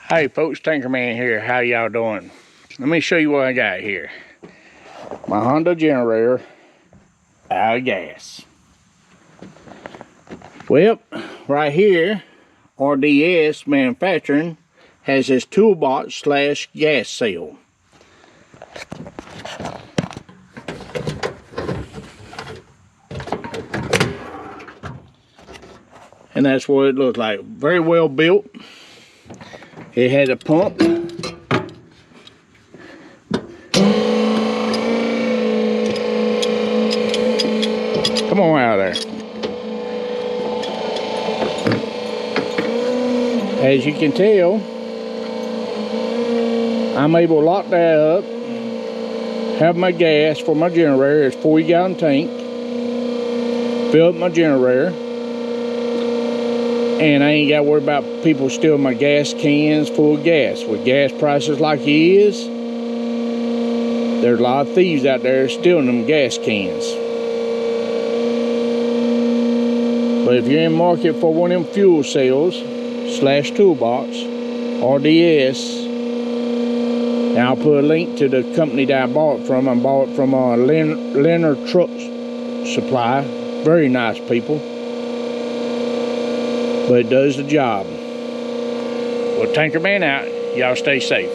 Hey folks, Tinkerman here. How y'all doing? Let me show you what I got here. My Honda generator out of gas. Well, right here, RDS Manufacturing has this toolbox slash gas seal. And that's what it looks like. Very well built. It has a pump. Come on out of there. As you can tell, I'm able to lock that up, have my gas for my generator. It's a 40-gallon tank. Fill up my generator. And I ain't got to worry about people stealing my gas cans full of gas. With gas prices like it is, there's a lot of thieves out there stealing them gas cans. But if you're in market for one of them fuel cells slash toolbox, RDS, and I'll put a link to the company that I bought it from. I bought it from Leonard Truck Supply. Very nice people. But it does the job. Well, Tinkerman out. Y'all stay safe.